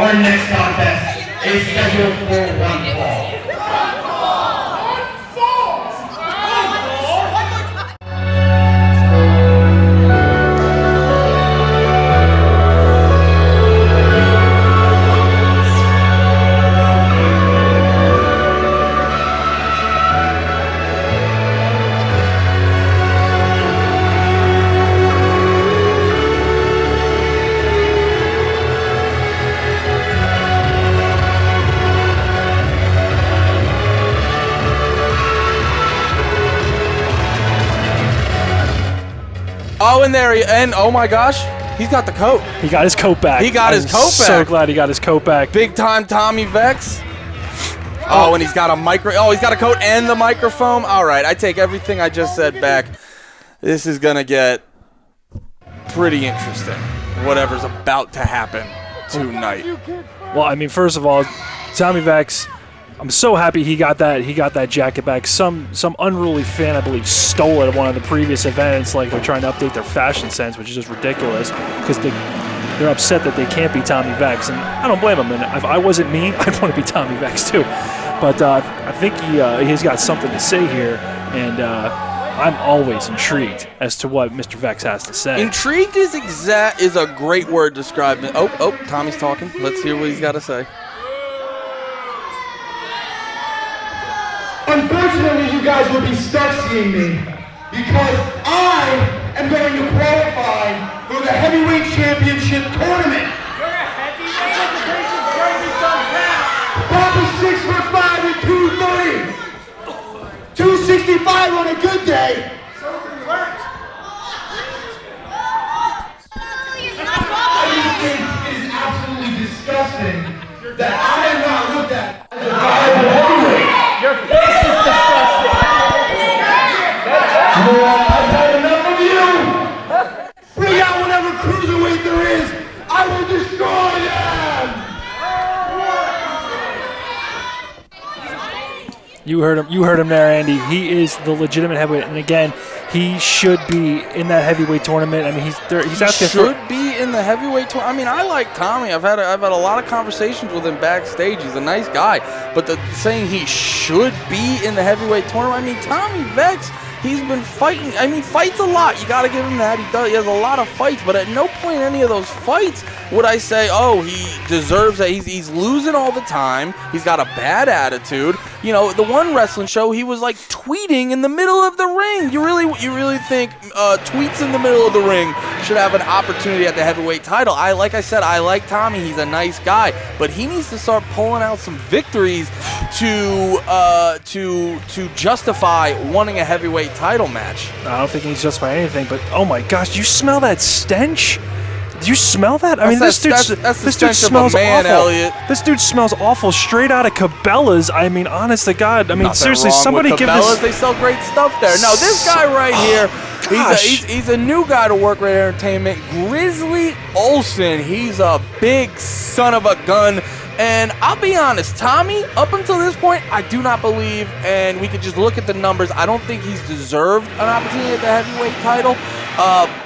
Our next contest is scheduled for one fall. Oh, and there and oh my gosh, he's got the coat. He got his coat back. He got his coat back. So glad he got his coat back. Big time Tommy Vex. Oh, and he's got he's got a coat and the microphone. All right, I take everything I just said back. This is gonna get pretty interesting. Whatever's about to happen tonight. Well, I mean, first of all, Tommy Vex, I'm so happy he got that jacket back. Some unruly fan, I believe, stole it at one of the previous events. Like they're trying to update their fashion sense, which is just ridiculous because they're upset that they can't be Tommy Vex, and I don't blame them. And if I wasn't me, I'd want to be Tommy Vex too. But I think he's got something to say here, and I'm always intrigued as to what Mr. Vex has to say. Intrigued is a great word describing. Oh, Tommy's talking. Let's hear what he's got to say. Unfortunately, you guys will be stuck seeing me because I am going to qualify for the Heavyweight Championship Tournament. You're a heavyweight? Papa's 6'5" and 230. 265 on a good day. I just think it is absolutely disgusting that I am not looked at as a viable heavyweight. Your face is disgusting. I've had enough of you. Bring out whatever cruiserweight there is. I will destroy them. You heard him there, Andy. He is the legitimate heavyweight, and again, he should be in that heavyweight tournament. I mean, he's asking should be in the heavyweight tournament. I mean, I like Tommy. I've had a lot of conversations with him backstage. He's a nice guy, but saying he should be in the heavyweight tournament. I mean, Tommy Vex, he's been fighting. I mean, fights a lot. You got to give him that. He has a lot of fights, but at no point in any of those fights would I say, oh, he deserves that. He's losing all the time. He's got a bad attitude. You know, the one wrestling show, he was like tweeting in the middle of the ring. You really think tweets in the middle of the ring should have an opportunity at the heavyweight title? Like I said, I like Tommy. He's a nice guy, but he needs to start pulling out some victories to justify wanting a heavyweight title match. I don't think he's justifying anything, but oh my gosh, do you smell that stench? Do you smell that? I mean, this dude smells awful. Elliot. This dude smells awful, straight out of Cabela's. I mean, honest to God. I mean, seriously, somebody give this. They sell great stuff there. No, this guy right here, he's a new guy to work at Entertainment. Grizzly Oslon. He's a big son of a gun. And I'll be honest, Tommy, up until this point, I do not believe, and we could just look at the numbers, I don't think he's deserved an opportunity at the heavyweight title.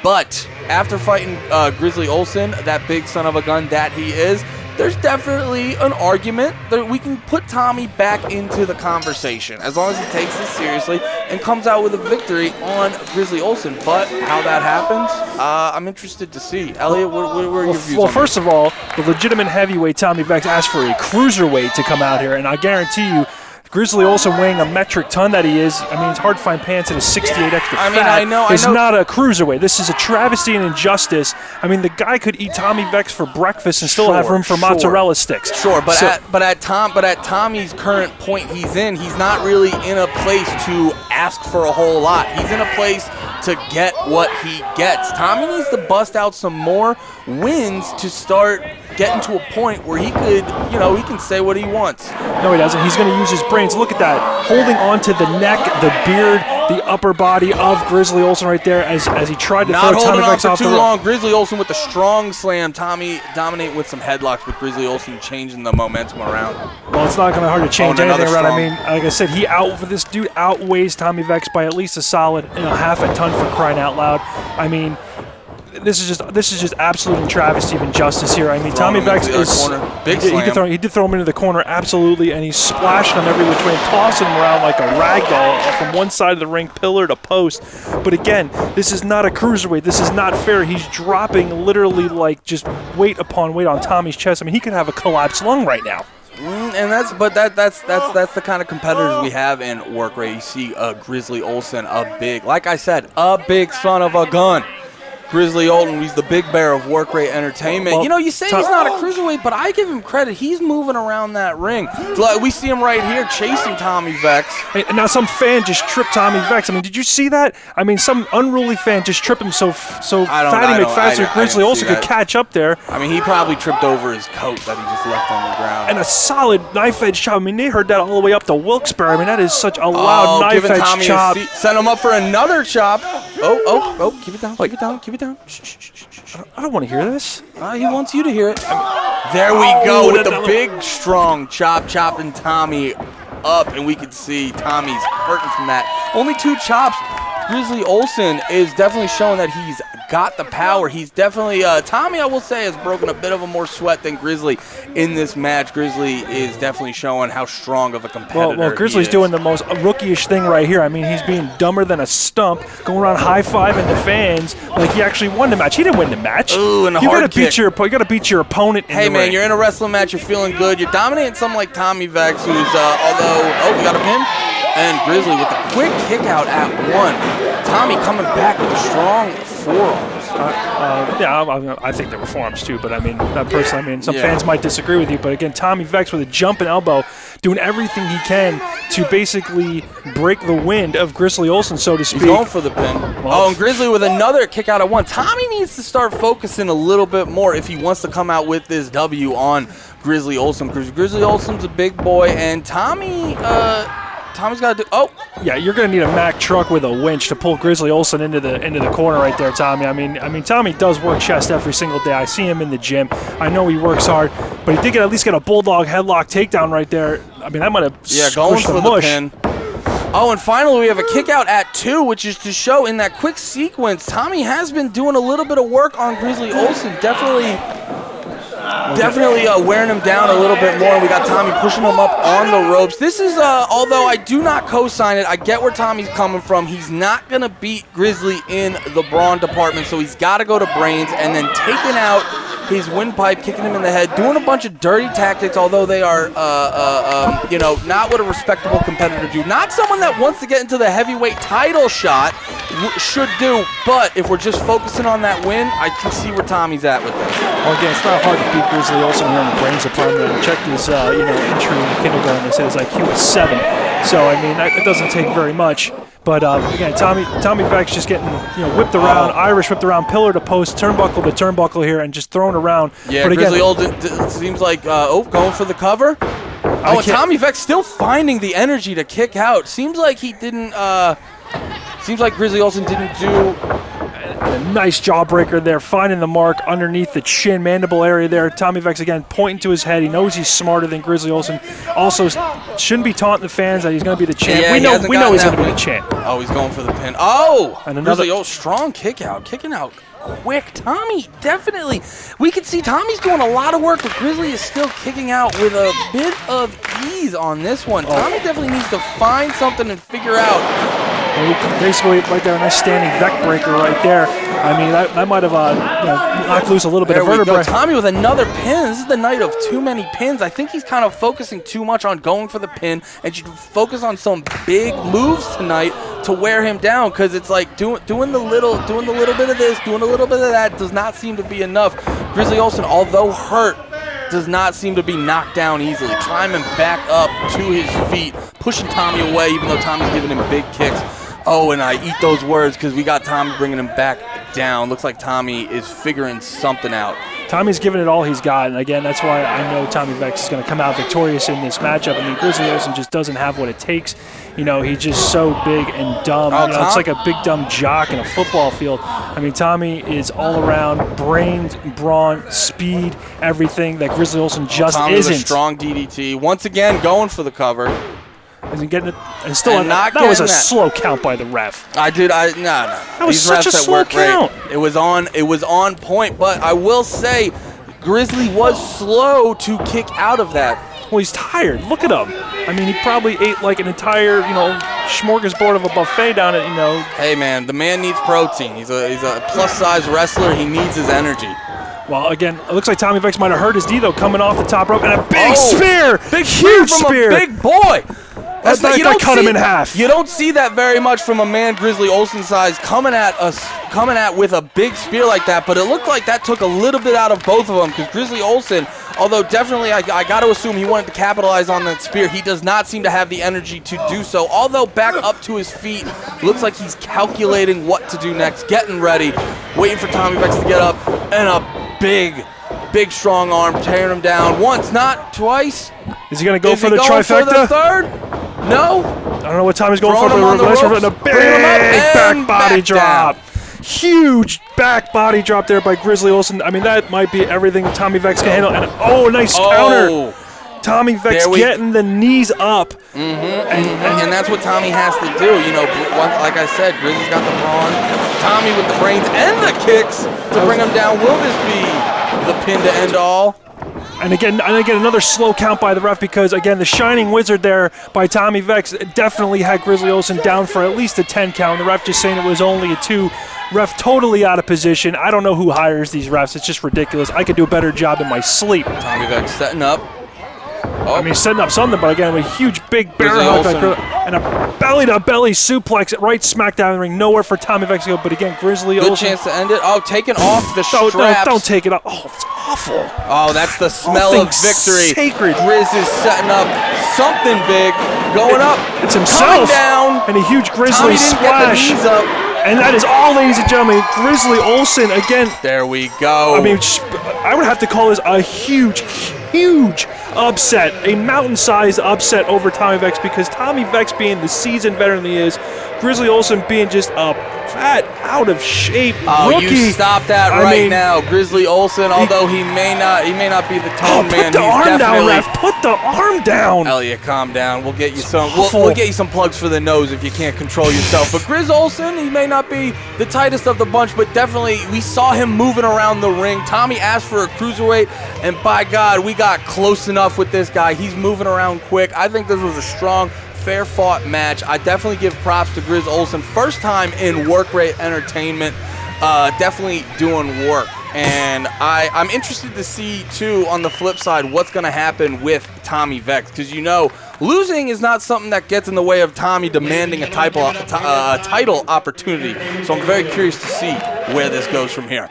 But after fighting Grizzly Oslon, that big son of a gun that he is, there's definitely an argument that we can put Tommy back into the conversation as long as he takes this seriously and comes out with a victory on Grizzly Oslon. But how that happens, I'm interested to see. Elliot, what are your views on first of all, the legitimate heavyweight Tommy Vex asked for a cruiserweight to come out here, and I guarantee you, Grizzly also weighing a metric ton that he is. I mean, it's hard to find pants in a 68 extra fat. I know. It's not a cruiserweight. This is a travesty and injustice. I mean, the guy could eat Tommy Vex for breakfast and still have room for mozzarella sticks. Sure, but at Tommy's current point he's in, he's not really in a place to ask for a whole lot. He's in a place to get what he gets. Tommy needs to bust out some more wins to start getting to a point where he could, he can say what he wants. No, he doesn't. He's going to use his brains. Look at that. Holding on to the neck, the beard, the upper body of Grizzly Oslon right there as he tried to throw Tommy Vex off the rope. Not holding on for too long. Grizzly Oslon with the strong slam. Tommy dominating with some headlocks, with Grizzly Oslon changing the momentum around. Well, it's not going to be hard to change anything around. I mean, like I said, this dude outweighs Tommy Vex by at least a solid half a ton, for crying out loud. I mean, this is just absolute travesty of injustice here. I mean, Tommy Vex is big slam. He did throw him into the corner, absolutely, and he's splashing him every which way and tossing him around like a rag doll from one side of the ring, pillar to post. But again, this is not a cruiserweight. This is not fair. He's dropping literally like just weight upon weight on Tommy's chest. I mean, he could have a collapsed lung right now. And that's the kind of competitors we have in work rate. You see Grizzly Olsen, like I said, a big son of a gun. Grizzly Olsen, he's the big bear of work rate entertainment. Well, You say he's not a cruiserweight, but I give him credit. He's moving around that ring. Like, we see him right here chasing Tommy Vex. Hey, and now some fan just tripped Tommy Vex. I mean, did you see that? I mean, some unruly fan just tripped him so Fatty McFaster Grizzly Olsen could catch up there. I mean, he probably tripped over his coat that he just left on the ground. And a solid knife-edge chop. I mean, they heard that all the way up to Wilkes-Barre. I mean, that is such a loud knife-edge chop. Send him up for another chop. Oh, keep it down, keep it down. Shh. I don't want to hear this. He wants you to hear it. There we go with the big, strong chopping Tommy up, and we can see Tommy's hurting from that. Only 2 chops. Grizzly Olsen is definitely showing that he's got the power. He's definitely, Tommy, I will say, has broken a bit of a more sweat than Grizzly in this match. Grizzly is definitely showing how strong of a competitor Well, Grizzly's doing the most rookie-ish thing right here. I mean, he's being dumber than a stump, going around high-fiving the fans like he actually won the match. He didn't win the match. Ooh, and a you hard gotta beat your opponent in the Hey, man, ring. you're in a wrestling match. You're feeling good. You're dominating someone like Tommy Vex, who's, we got a pin. And Grizzly with a quick kick out at 1. Tommy coming back with a strong forearms. I think there were forearms too, but I mean, personally, some fans might disagree with you. But again, Tommy Vex with a jumping elbow, doing everything he can to basically break the wind of Grizzly Olsen, so to speak. He's going for the pin. And Grizzly with another kick out at 1. Tommy needs to start focusing a little bit more if he wants to come out with this W on Grizzly Olsen. Because Grizzly Olsen's a big boy, and Tommy's got to do. Oh, yeah, you're going to need a Mack truck with a winch to pull Grizzly Olsen into the corner right there, Tommy. I mean, Tommy does work chest every single day. I see him in the gym. I know he works hard, but he did at least get a bulldog headlock takedown right there. I mean, that might have going squished for the pin. Oh, and finally we have a kick out at 2, which is to show in that quick sequence, Tommy has been doing a little bit of work on Grizzly Olsen. Definitely wearing him down a little bit more. We got Tommy pushing him up on the ropes. This is, although I do not co-sign it, I get where Tommy's coming from. He's not going to beat Grizzly in the brawn department, so he's got to go to brains, and then taking out his windpipe, kicking him in the head, doing a bunch of dirty tactics, although they are, not what a respectable competitor do. Not someone that wants to get into the heavyweight title shot should do, but if we're just focusing on that win, I can see where Tommy's at with this. Well, again, it's not hard to beat Grizzly Olsen here in the brains department. I checked his, entry in kindergarten. They said his IQ was 7. So, I mean, that doesn't take very much. But, again, Tommy Vex just getting, whipped around, Irish whipped around, pillar to post, turnbuckle to turnbuckle here, and just thrown around. Yeah, but Grizzly Olsen seems like, going for the cover. Oh, and Tommy Vex still finding the energy to kick out. Seems like he didn't, seems like Grizzly Olsen didn't do... A nice jawbreaker there, finding the mark underneath the chin, mandible area there. Tommy Vex, again, pointing to his head. He knows he's smarter than Grizzly Olsen. Also, shouldn't be taunting the fans that he's going to be the champ. Yeah, we know he's going to be the champ. Oh, he's going for the pin. Oh! And another Grizzly Olsen, strong kick out. Kicking out quick. Tommy, definitely. We can see Tommy's doing a lot of work, but Grizzly is still kicking out with a bit of ease on this one. Tommy definitely needs to find something and figure out. Basically, right there, a nice standing Vec breaker right there. I mean, that might have knocked loose a little bit of vertebrae. Tommy with another pin. This is the night of too many pins. I think he's kind of focusing too much on going for the pin and should focus on some big moves tonight to wear him down, because it's like doing the little bit of this, doing a little bit of that does not seem to be enough. Grizzly Olsen, although hurt, does not seem to be knocked down easily. Climbing back up to his feet, pushing Tommy away, even though Tommy's giving him big kicks. Oh, and I eat those words because we got Tommy bringing him back down. Looks like Tommy is figuring something out. Tommy's giving it all he's got, and again, that's why I know Tommy Vex is going to come out victorious in this matchup. I mean, Grizzly Olsen just doesn't have what it takes. He's just so big and dumb. It's like a big dumb jock in a football field. I mean, Tommy is all around brains, brawn, speed, everything that Grizzly Olsen just Tommy isn't. With a strong DDT. Once again, going for the cover. Isn't getting it, and still And not that was a getting that. slow count by the ref. No. That was These such refs a that slow work great. count. It was on point, but I will say Grizzly was slow to kick out of that. Well, he's tired. Look at him. I mean, he probably ate like an entire, smorgasbord of a buffet down at, Hey man, the man needs protein. He's a plus size wrestler. He needs his energy. Well, again, it looks like Tommy Vex might have hurt his D, though, coming off the top rope. And a big Oh, spear! Big Huge from spear! a big boy. That cut him in half. You don't see that very much from a man Grizzly Olsen's size coming at with a big spear like that, but it looked like that took a little bit out of both of them because Grizzly Olsen, although definitely I got to assume he wanted to capitalize on that spear, he does not seem to have the energy to do so. Although back up to his feet, looks like he's calculating what to do next, getting ready, waiting for Tommy Vex to get up, and a big strong arm tearing him down once, not twice. Is he going to go Is for he the going trifecta? for the third? No. I don't know what Tommy's going Throwing for, him on the but ropes, a bring him up, big and back body back drop. down. Huge back body drop there by Grizzly Olsen. I mean, that might be everything Tommy Vex can handle. And nice counter. Tommy Vex getting the knees up. And that's what Tommy has to do. Like I said, Grizzly's got the brawn. Tommy with the brains and the kicks to bring him down. Will this be the pin to end all? And again, another slow count by the ref because, again, the Shining Wizard there by Tommy Vex definitely had Grizzly Olsen down for at least a 10 count. The ref just saying it was only a 2. Ref totally out of position. I don't know who hires these refs. It's just ridiculous. I could do a better job in my sleep. Tommy Vex setting up. I mean, setting up something, but again, with a huge big bear hug and a belly-to-belly suplex right smack down the ring. Nowhere for Tommy Vex to go, but again, Grizzly Good Olsen. chance to end it. Oh, taking off the straps. Don't take it off. Oh, it's awful. Oh, that's the smell of victory. Sacred. Grizz is setting up something big, going up. It's himself. Coming down. And a huge Grizzly Tommy didn't splash. get the knees up. And that is all, ladies and gentlemen. Grizzly Olsen again. There we go. I mean, I would have to call this a huge upset, a mountain-sized upset over Tommy Vex because Tommy Vex being the seasoned veteran he is, Grizzly Olsen being just a fat, out-of-shape rookie. You stop that now. Grizzly Olsen, although he may not be the tone man. Put the arm down, ref. Put the arm down. Elliot, calm down. We'll get you some. We'll get you some plugs for the nose if you can't control yourself. But Grizz Olsen, he may not be the tightest of the bunch, but definitely we saw him moving around the ring. Tommy asked for a cruiserweight, and by God, we got close enough with this guy. He's moving around quick. I think this was a strong, fair-fought match. I definitely give props to Grizz Olsen. First time in work rate entertainment, definitely doing work. And I'm interested to see, too, on the flip side, what's going to happen with Tommy Vex. Because, losing is not something that gets in the way of Tommy demanding a title opportunity. So I'm very curious to see where this goes from here.